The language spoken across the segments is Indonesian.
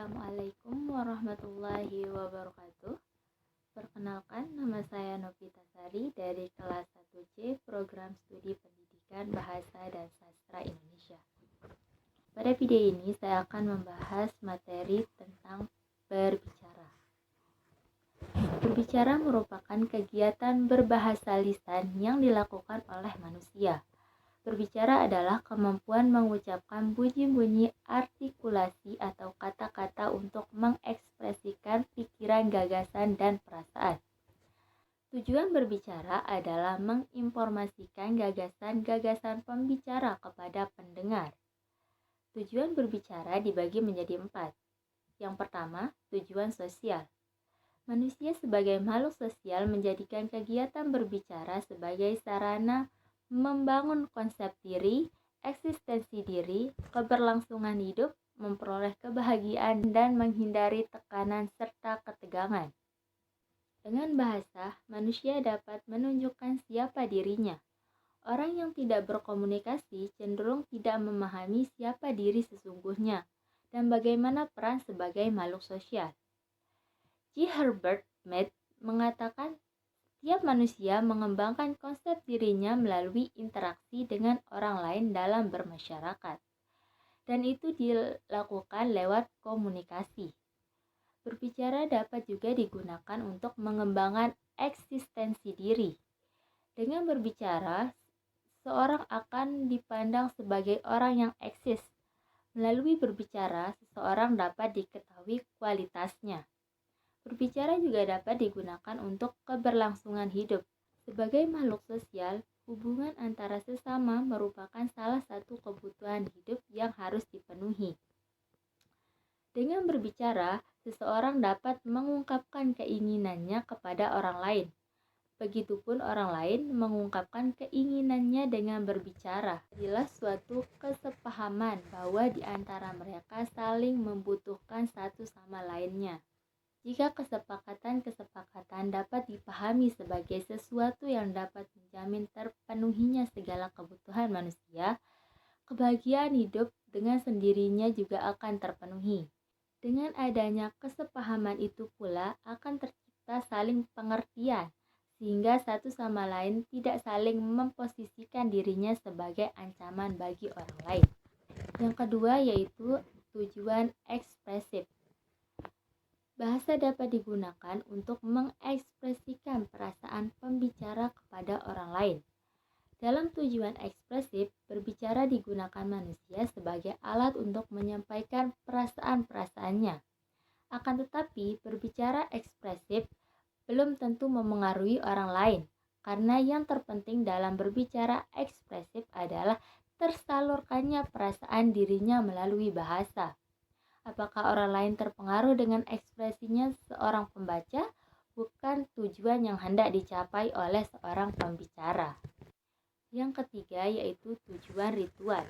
Assalamualaikum warahmatullahi wabarakatuh. Perkenalkan, nama saya Novita Sari dari kelas 1C Program Studi Pendidikan Bahasa dan Sastra Indonesia. Pada video ini saya akan membahas materi tentang berbicara. Berbicara merupakan kegiatan berbahasa lisan yang dilakukan oleh manusia. Berbicara adalah kemampuan mengucapkan bunyi-bunyi artikulasi atau kata-kata untuk mengekspresikan pikiran, gagasan, dan perasaan. Tujuan berbicara adalah menginformasikan gagasan-gagasan pembicara kepada pendengar. Tujuan berbicara dibagi menjadi 4. Yang pertama, tujuan sosial. Manusia sebagai makhluk sosial menjadikan kegiatan berbicara sebagai sarana membangun konsep diri, eksistensi diri, keberlangsungan hidup, memperoleh kebahagiaan, dan menghindari tekanan serta ketegangan. Dengan bahasa, manusia dapat menunjukkan siapa dirinya. Orang yang tidak berkomunikasi cenderung tidak memahami siapa diri sesungguhnya dan bagaimana peran sebagai makhluk sosial. G. Herbert Mead mengatakan setiap manusia mengembangkan konsep dirinya melalui interaksi dengan orang lain dalam bermasyarakat, dan itu dilakukan lewat komunikasi. Berbicara dapat juga digunakan untuk mengembangkan eksistensi diri. Dengan berbicara, seorang akan dipandang sebagai orang yang eksis. Melalui berbicara, seseorang dapat diketahui kualitasnya. Berbicara juga dapat digunakan untuk keberlangsungan hidup. Sebagai makhluk sosial, hubungan antara sesama merupakan salah satu kebutuhan hidup yang harus dipenuhi. Dengan berbicara, seseorang dapat mengungkapkan keinginannya kepada orang lain. Begitupun orang lain mengungkapkan keinginannya dengan berbicara. Jelas suatu kesepahaman bahwa di antara mereka saling membutuhkan satu sama lainnya. Jika kesepakatan dapat dipahami sebagai sesuatu yang dapat menjamin terpenuhinya segala kebutuhan manusia, kebahagiaan hidup dengan sendirinya juga akan terpenuhi. Dengan adanya kesepahaman itu pula akan tercipta saling pengertian, sehingga satu sama lain tidak saling memposisikan dirinya sebagai ancaman bagi orang lain. Yang kedua yaitu tujuan ekspresif. Bahasa dapat digunakan untuk mengekspresikan perasaan pembicara kepada orang lain. Dalam tujuan ekspresif, berbicara digunakan manusia sebagai alat untuk menyampaikan perasaan-perasaannya. Akan tetapi, berbicara ekspresif belum tentu memengaruhi orang lain, karena yang terpenting dalam berbicara ekspresif adalah tersalurkannya perasaan dirinya melalui bahasa. Apakah orang lain terpengaruh dengan ekspresinya seorang pembaca? Bukan tujuan yang hendak dicapai oleh seorang pembicara. Yang ketiga yaitu tujuan ritual.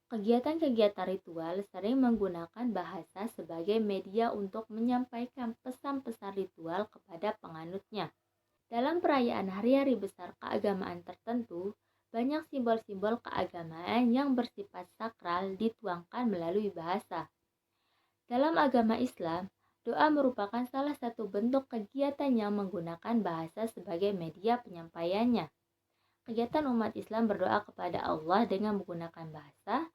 Kegiatan-kegiatan ritual sering menggunakan bahasa sebagai media untuk menyampaikan pesan-pesan ritual kepada penganutnya. Dalam perayaan hari-hari besar keagamaan tertentu, banyak simbol-simbol keagamaan yang bersifat sakral dituangkan melalui bahasa. Dalam agama Islam, doa merupakan salah satu bentuk kegiatan yang menggunakan bahasa sebagai media penyampaiannya. Kegiatan umat Islam berdoa kepada Allah dengan menggunakan bahasa.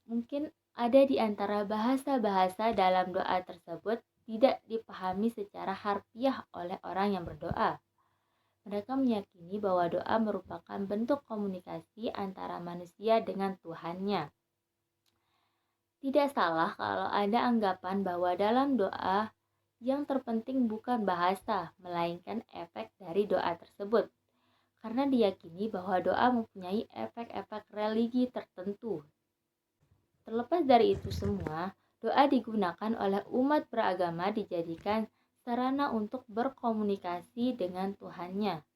Mungkin ada di antara bahasa-bahasa dalam doa tersebut tidak dipahami secara harfiah oleh orang yang berdoa. Mereka meyakini bahwa doa merupakan bentuk komunikasi antara manusia dengan Tuhannya. Tidak salah kalau ada anggapan bahwa dalam doa yang terpenting bukan bahasa, melainkan efek dari doa tersebut. Karena diyakini bahwa doa mempunyai efek-efek religi tertentu. Terlepas dari itu semua, doa digunakan oleh umat beragama dijadikan sarana untuk berkomunikasi dengan Tuhannya.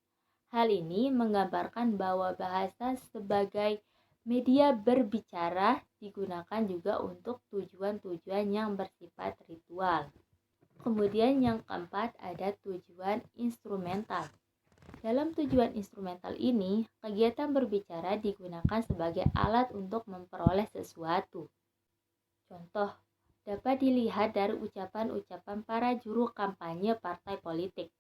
Hal ini menggambarkan bahwa bahasa sebagai media berbicara digunakan juga untuk tujuan-tujuan yang bersifat ritual. Kemudian yang keempat ada tujuan instrumental. Dalam tujuan instrumental ini, kegiatan berbicara digunakan sebagai alat untuk memperoleh sesuatu. Contoh dapat dilihat dari ucapan-ucapan para juru kampanye partai politik.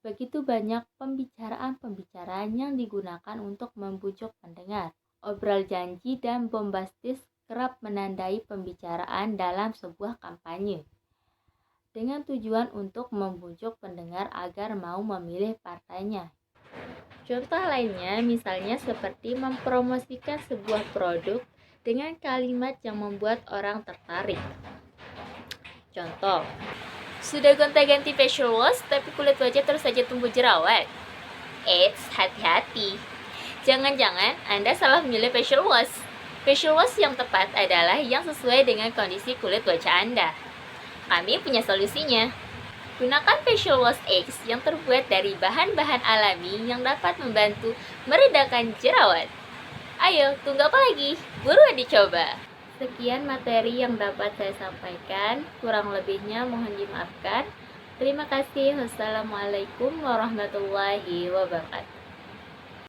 Begitu banyak pembicaraan-pembicaraan yang digunakan untuk membujuk pendengar. Obral janji dan bombastis kerap menandai pembicaraan dalam sebuah kampanye, dengan tujuan untuk membujuk pendengar agar mau memilih partainya. Contoh lainnya misalnya seperti mempromosikan sebuah produk dengan kalimat yang membuat orang tertarik. Contoh, sudah gonta-ganti facial wash tapi kulit wajah terus saja tumbuh jerawat. Eits, hati-hati. Jangan-jangan Anda salah memilih facial wash. Facial wash yang tepat adalah yang sesuai dengan kondisi kulit wajah Anda. Kami punya solusinya. Gunakan facial wash X yang terbuat dari bahan-bahan alami yang dapat membantu meredakan jerawat. Ayo, tunggu apa lagi? Buruan dicoba. Sekian materi yang dapat saya sampaikan. Kurang lebihnya mohon dimaafkan. Terima kasih. Wassalamualaikum warahmatullahi wabarakatuh.